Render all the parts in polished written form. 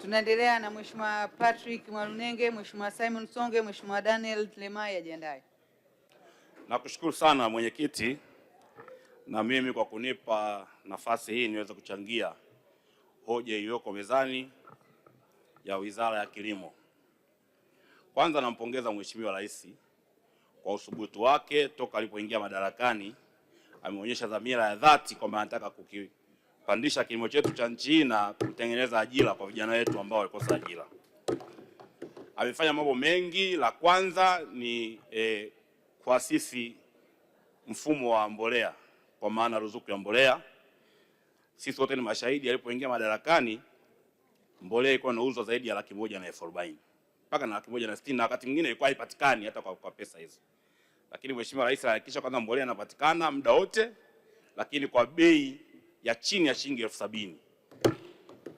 Tunaendelea na Mheshimiwa Patrick Mwalunenge, Mheshimiwa Simon Songe, Mheshimiwa Daniel Lemai ajiandae. Nakushukuru sana mwenyekiti na mimi kwa kunipa nafasi hii niweze kuchangia hoja iliyoko mezani ya Wizara ya Kilimo. Kwanza nampongeza Mheshimiwa Rais kwa uthubutu wake toka alipoingia madarakani. Ameonyesha dhamira ya dhati kwamba anataka kukipandisha kilimo chetu cha nchi hii na kutengeneza ajira kwa vijana wetu ambao walikosa ajira. Amefanya mambo mengi. La kwanza ni kuasisi mfumo wa mbolea, kwa maana ruzuku ya mbolea. Sisi wote ni mashahidi, alipoingia madarakani mbolea ilikuwa inauzwa zaidi ya 140,000 mpaka na 160,000, na wakati mwingine ilikuwa haipatikani hata kwa pesa hizo. Lakini Mheshimiwa Rais alihakikisha kwamba mbolea inapatikana muda wote, lakini kwa bei ya chini ya shilingi 70,000.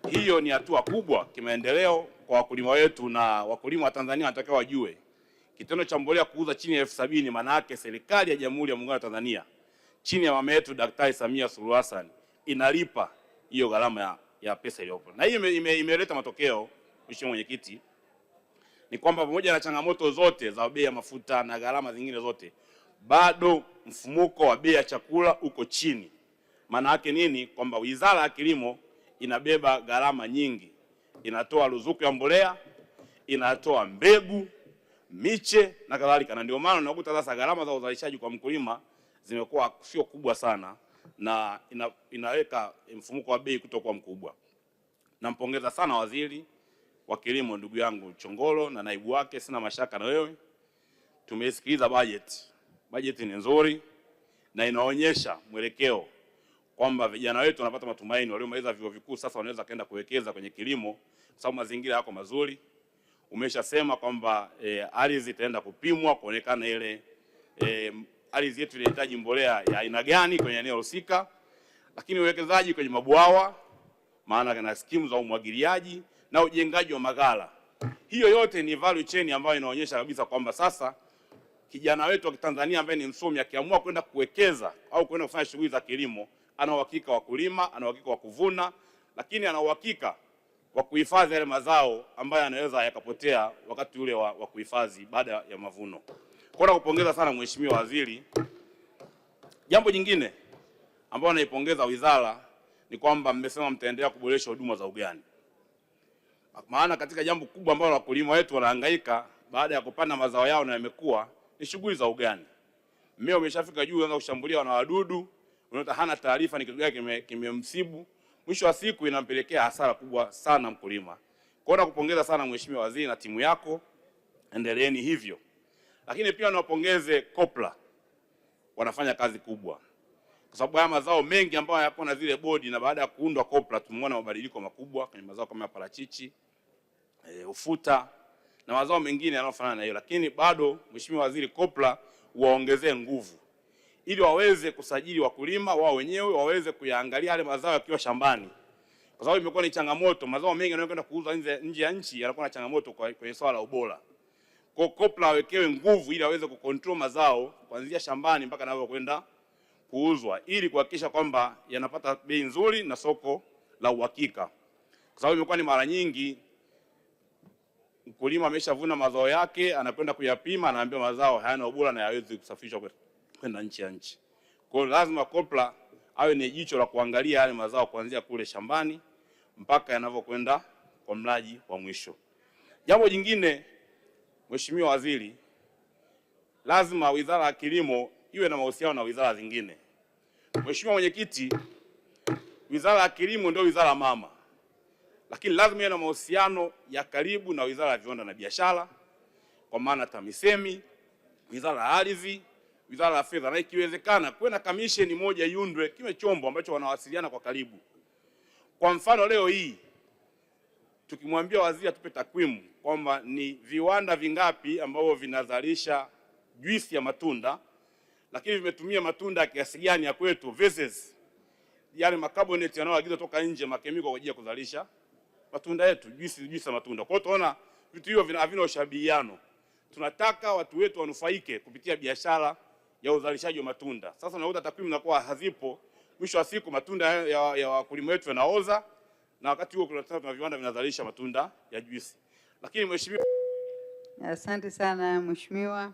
Hiyo ni hatua kubwa kimaendeleo kwa wakulima wetu, na wakulima wa Tanzania wanatakiwa wajue kitendo cha mbolea kuuza chini ya 70,000 maana yake serikali ya Jamhuri ya Muungano wa Tanzania chini ya mama yetu Daktari Samia Suluhu Hassan inalipa hiyo gharama ya pesa iliyopo. Na hii imeleta matokeo. Mheshimiwa Mwenyekiti, ni kwamba pamoja na changamoto zote za bei ya mafuta na gharama zingine zote, bado mfumuko wa bei ya chakula uko chini. Maana yake nini? Kwamba Wizara ya Kilimo inabeba gharama nyingi, inatoa ruzuku ya mbolea, inatoa mbegu, miche na kadhalika, na ndio maana unakuta sasa gharama za uzalishaji kwa mkulima zimekuwa sio kubwa sana, na inaweka mfumuko wa bei kutokuwa mkubwa. Nampongeza sana Waziri wa Kilimo ndugu yangu Chongolo na naibu wake, sina mashaka na wewe. Tumesikiliza bajeti ni nzuri na inaonyesha mwelekeo kwamba vijana wetu wanapata matumaini, waliomaliza vyuo vikuu sasa wanaweza kaenda kuwekeza kwenye kilimo kwa sababu mazingira yako mazuri. Umeshasema kwamba ardhi itaenda kupimwa kuonekana ile ardhi yetu inahitaji mbolea ya aina gani kwenye eneo husika, lakini uwekezaji kwenye mabwawa, maana na skimu za umwagiliaji na ujengaji wa maghala. Hiyo yote ni value chain ambayo inaonyesha kabisa kwamba sasa kijana wetu wa Tanzania ambaye ni msomi akiamua kwenda kuwekeza au kwenda kufanya shughuli za kilimo, ana uhakika wa kulima, ana uhakika wa kuvuna, lakini ana uhakika wa kuhifadhi yale mazao ambayo anaweza yakapotea wakati ule wa kuhifadhi baada ya mavuno. Kwa hiyo nakupongeza sana Mheshimiwa Waziri. Jambo jingine ambalo naipongeza wizara ni kwamba mmesema mtaendelea kuboresha huduma za ugani. Maana katika jambo kubwa ambalo wakulima wetu wanahangaika baada ya kupanda mazao yao na yamekuwa ni shughuli za ugani. Mmea umeshafika juu, unaanza kushambuliwa na wadudu, unaona hana taarifa ni kitu gani kimemsibu. Mwisho wa siku inampelekea hasara kubwa sana mkulima. Kwa hiyo nakupongeza sana Mheshimiwa Waziri na timu yako, endeleeni hivyo. Lakini pia nawapongeze COPRA, wanafanya kazi kubwa. Kwa sababu haya mazao mengi ambayo yako na zile bodi, na baada ya kuundwa COPRA tumeona mabadiliko makubwa kwenye mazao kama parachichi, ufuta na mazao mengine yanayofanana na hiyo. Lakini bado Mheshimiwa Waziri, COPRA waongezee nguvu ili waweze kusajili wakulima wao wenyewe, waweze kuyaangalia yale mazao yakiwa shambani. Kwa sababu imekuwa ni changamoto, mazao mengi yanayokwenda kuuzwa nje ya nchi yanakuwa na changamoto kwenye swala la ubora. Kwa COPRA wawekewe nguvu ili waweze kucontrol mazao kuanzia shambani mpaka yanapokwenda kuuzwa, ili kuhakikisha kwamba yanapata bei nzuri na soko la uhakika. Kwa sababu imekuwa ni mara nyingi mkulima ameshavuna mazao yake, anakwenda kuyapima, anaambia mazao hayana ubora na hayawezi kusafirishwa kwenda nchi ya nchi. Kwa hiyo lazima COPRA awe ni jicho la kuangalia yale mazao kuanzia kule shambani mpaka yanavyokwenda kwa mlaji wa mwisho. Jambo jingine Mheshimiwa Waziri, lazima Wizara ya Kilimo iwe na mahusiano na wizara zingine. Mheshimiwa Mwenyekiti, Wizara ya Kilimo ndio wizara mama, lakini lazima iwe na mahusiano ya karibu na Wizara ya Viwanda na Biashara, kwa maana TAMISEMI, Wizara ya Ardhi, Wizara ya Fedha, na ikiwezekana kuwe na kamisheni moja iundwe kiwe chombo ambacho wanawasiliana kwa karibu. Kwa mfano leo hii tukimwambia waziri atupe takwimu kwamba ni viwanda vingapi ambavyo vinazalisha juisi ya matunda, lakini vimetumia matunda kiasi gani ya kwetu versus yale makarbonate yanayoagizwa toka nje, makemiko kwa ajili ya kuzalisha matunda yetu, juisi ya matunda. Kwa hiyo tunaona vitu hivyo havina ushabihiano. Tunataka watu wetu wanufaike kupitia biashara ya uzalishaji wa matunda. Sasa unakuta takwimu zinakuwa hazipo, mwisho wa siku matunda ya wakulima wetu yanaoza na wakati huo kuna viwanda vinazalisha matunda ya juisi. Lakini mheshimiwa, asante sana mheshimiwa.